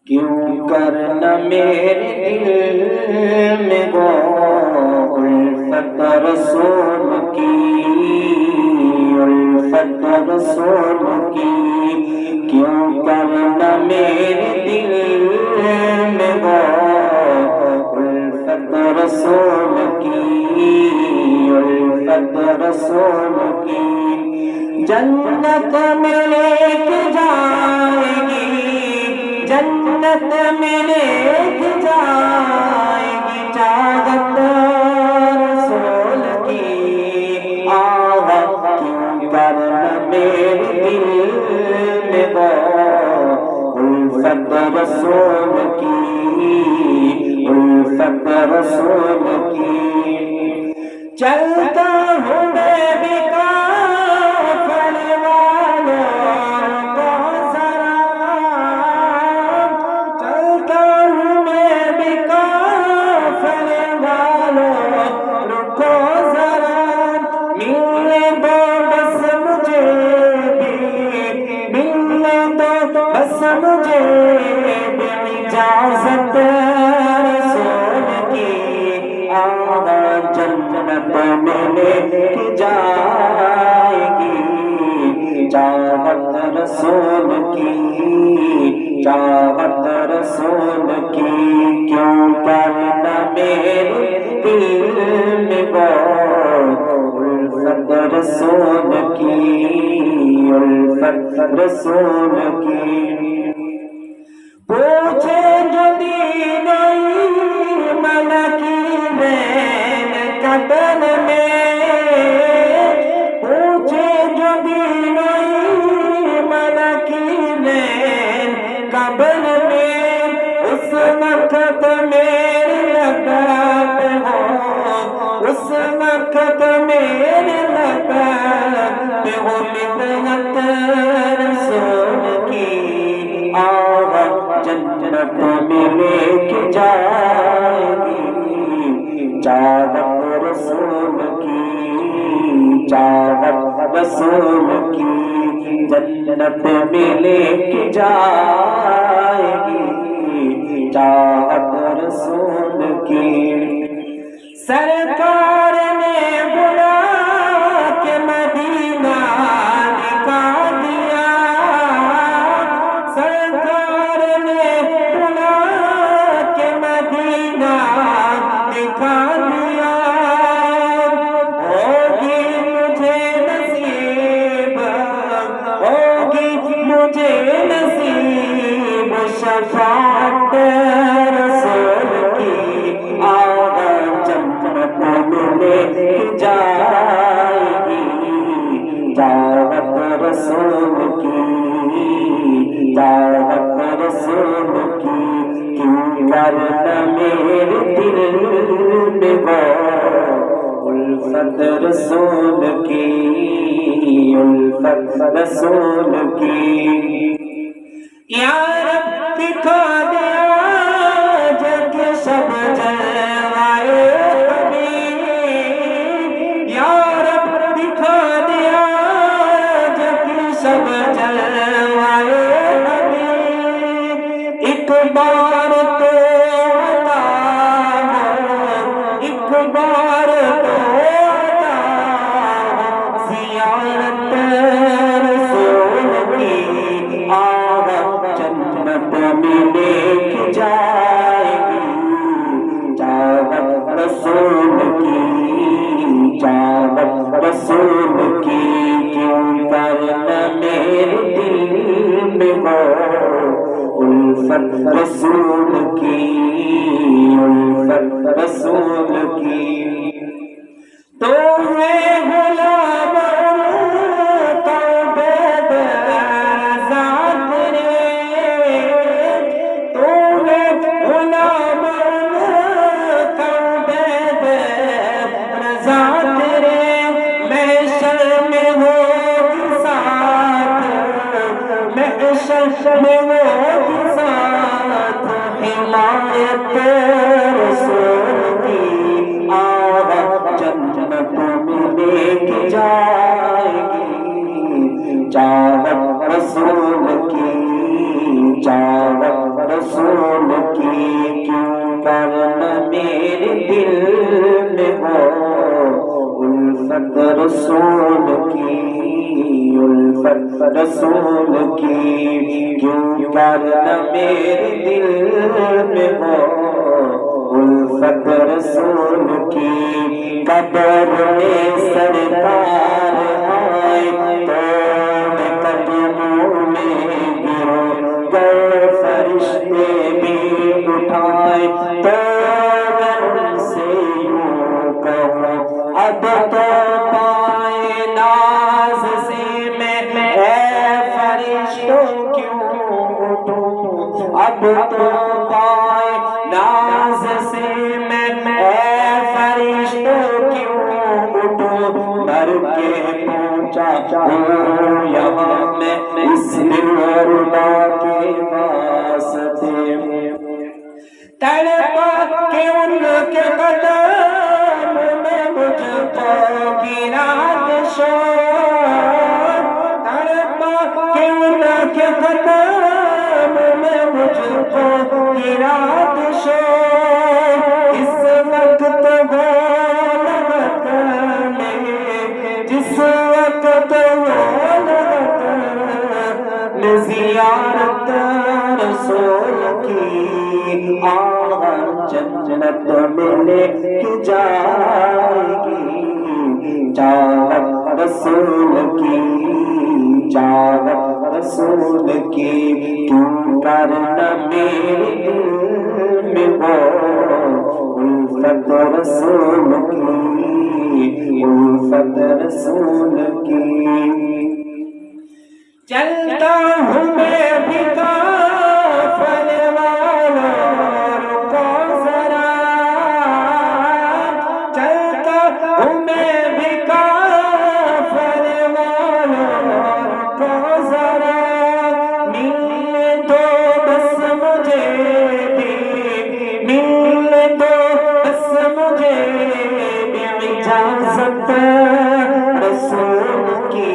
کیوں کرنا میرے دل میں وہ الفت رسول کی، الفت رسول کی، کیوں کرنا میرے دل میں وہ الفت رسول کی، الفت رسول کی۔ جنت میں لے کے جائے گی، جنت میں لے کے جائے گی چاہت رسول کی۔ آہا کیوں کرنا میرے دل میں وہ الفت رسول کی، الفت رسول کی۔ چلتا ہوں میں بھی کافر والوں کو ذرا، چلتا ہوں میں بھی کافر والوں کو ذرا، ملنے دو بس مجھے بھی، ملنے دو بس مجھے بھی اجازت رسول کی۔ آہا جنت میں لے کے جائے گی چاہت رسول کی، چاہت رسول کی۔ کیوں کرنا میرے دل میں وہ الفت رسول کی، الفت رسول کی۔ پوچھے جو دین ایمان کی بین قدر میں، پوچھے جو دین ایمان کی بین قبر میں، اس وقت میرے لباب ہو، اس وقت میرے لباب ہو مدحت رسول کی۔ آہا جنت میں لے کے جائے گی چاہت رسول کی، چاہت رسول کی۔ جنت میں لے کے جائے گی چاہت رسول کی۔ سرکار نے بلا کے مدینہ دکھا دیا، سرکار نے بلا کے مدینہ دکھا دیا۔ ہوگی مجھے نصیب، ہوگی مجھے نصیب شفاعت رسول کی۔ آہا جنت میں لے کے جائے گی چاہت رسول کی، چاہت رسول کی۔ کیوں کرنا میرے دل میں وہ الفت رسول کی، الفت رسول کی۔ یا رب دکھا دیا جگ سب جلوائے حبیب، یا رب دکھا دیا جگ سب جلوائے حبیب۔ ایک بار تو عطا ہو، ایک بار تو عطا ہو زیارت رسول کی۔ آہا جنت میں لے کے جائے گی چاہت رسول کی، چاہت رسول کی۔ کیوں کرنا میرے دل میں وہ الفت رسول کی، الفت رسول کی۔ تو ہے غلام توبہ ذات رے، تو ہے غلام توبہ ذات رے۔ محشر میں ہوگی ساتھ، محشر میں ہوگی ساتھ حمایت رسول کی۔ آہا جنت میں لے کے جائے گی چاہت رسول کی، چاہت رسول میرے دل میں ہو الفت رسول کی الفت رسول کی کیوں کرنا میرے دل میں ہو الفت رسول کی قبر میں سرکار آئے تو میں قدموں میں گروں گر فرشتے بھی اٹھائے تو میں ان سے یوں کہوں اب تو پائے ناز سے میں اے فرشتوں کیوں اٹھوں اب تو پائے ناز سے میں اے فرشتوں کیوں اٹھوں مر کے پہنچا ہوں یہاں میں اس دلربا کے واسطے تڑپا کے ان کے قدم میں مجھ کو گرا دے شور تڑپا کے ان کے قدم میں مجھ کو گرا دے شور اس وقت وہ لغت میں جس وقت وہ لغت میں زیارت رسول کی آغا جنت میں لے کے جائے گی چاہت رسول کی چاہت رسول کی کیوں کرنا میرے دل میں ہو الفت رسول کی الفت رسول کی چلتا ہوں میں بھی کافر والوں کو ذرا چلتا ہوں میں بھی کافر والوں کو ذرا مل دو بس مجھے بھی مل دو بس مجھے بھی اجازت رسول کی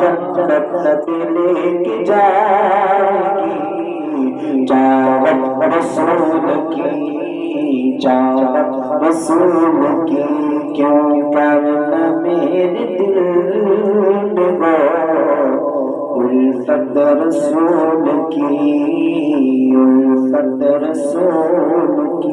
جنت لے کے جائے گی چاہت رسول کی چاہت رسول کی کیوں کرنا میرے دل میں ہو الفت رسول کی الفت رسول کی